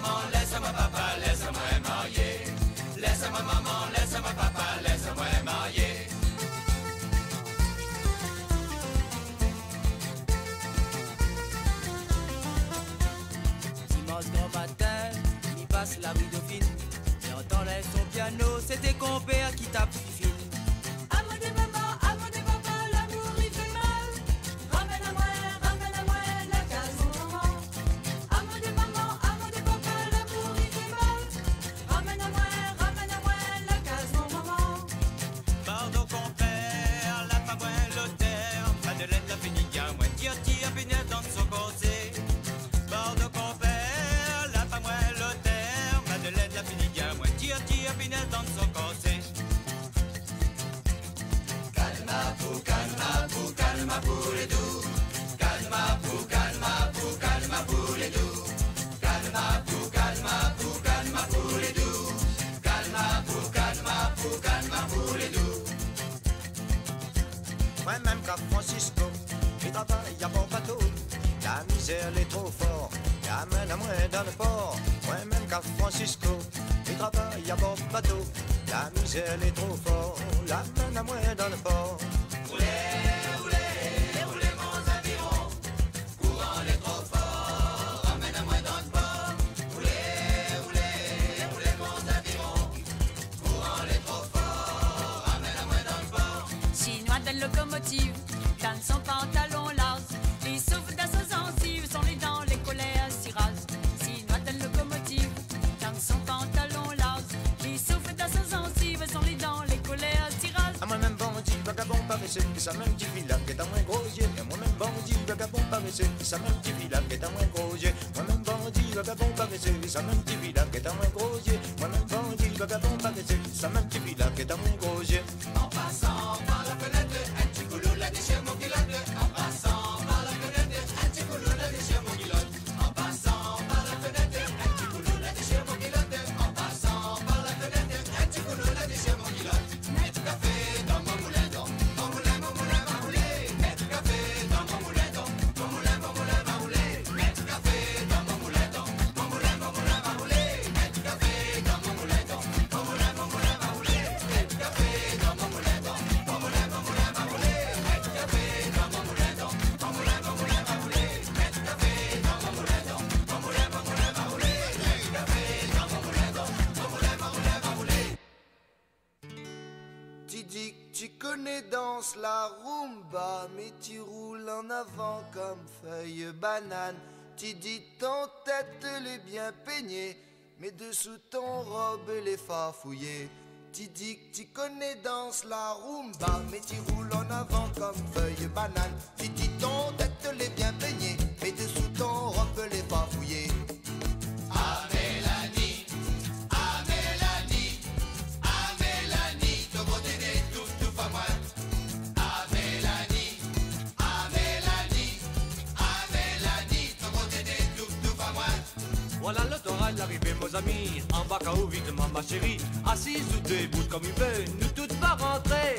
maman, laisse-moi papa, laisse-moi marier. Laisse-moi maman, laisse-moi papa, laisse-moi marier. Dimanche grand matin, il passe la rue Dauphine et entendait son piano, c'était compère qui tape fifine. Amour de maman, amour de papa, l'amour il fait mal. Ramène-moi la case mon maman. Amour de maman, amour de papa, l'amour il fait mal. Ramène-moi la case mon maman. Pardon compère, la femme l'auteur, Madeleine la finit à moi, tire Pinel dans son côté. Pardon compère, la femme l'auteur, Madeleine la finit à moi, tire Pinel dans son côté. Calma pour les doux. Calma pour les doux. Calma pour les doux. Calma pour les doux. Moi-même qu'à Francisco, je travaille à mon bateau. La misère elle est trop forte, l'amène à moi dans le port. Moi-même qu'à Francisco, je travaille à mon bateau. La misère elle est trop forte, l'amène à moi dans le port. Roulez mon aviron. Courant les trop fort. Ramène-moi dans le port. Roulez mon aviron. Courant les trop fort. Ramène-moi dans le port. Chinois de locomotive, dans son pantalon large. Les souffles dans sa gencive, sont les dents, les colères cirage. Chinois de locomotive, dans son pantalon large. Les souffles dans sa gencive, sont les dents, les colères cirage. À moi-même bandit, vagabond paresseux, qui ça même petit village qui est à moins gros yeux. À moi-même bandit, vagabond paresseux, qui ça même petit village qui est à moins gros yeux. Moi-même bandit, vagabond paresseux, qui ça même petit village qui est à moins gros yeux. Moi-même bandit, vagabond paresseux, qui ça même petit village qui est à moins gros yeux. En passant par la fenêtre, un petit coulou la déchire mon culotte. En passant par la fenêtre, un petit coulou la déchire mon culotte. En passant par la fenêtre, un petit coulou la déchire mon culotte. En passant par la fenêtre, un petit coulou la déchire mon culotte. Mets du café dans mon moulin d'eau. Mon moulin va rouler. Mets du café dans mon moulin d'eau. Mon moulin va rouler. Mets du café dans mon moulin d'eau. Mon moulin va rouler. Mets du café dans mon moulin d'eau. Mon moulin va rouler. Mets du café dans mon moulin d'eau. Mon moulin va rouler. Mets du café dans mon moulin d'eau. Mon moulin va rouler. Mets du café dans mon moulin d'eau. Mon moulin va rouler. Mets du café dans mon moulin d'eau. Mon moulin va rouler. Tu dis que tu connais danse la rumba, mais tu roules en avant comme feuille banane. Tu dis ton tête elle est bien peignée, mais dessous ton robe elle est farfouillée. Tu dis que tu connais danse la rumba, mais tu roules en avant comme feuille banane. Tu dis ton tête elle est bien peignée, mais dessous ton robe elle est farfouillée. Ah Mélanie, ton beauté n'est tout pas moi. Ah Mélanie, ton beauté n'est tout pas moi. Voilà le toral l'arrivée, mes amis. Embarque à vite, ma chérie. Assise ou debout comme une veine, nous toutes va rentrer.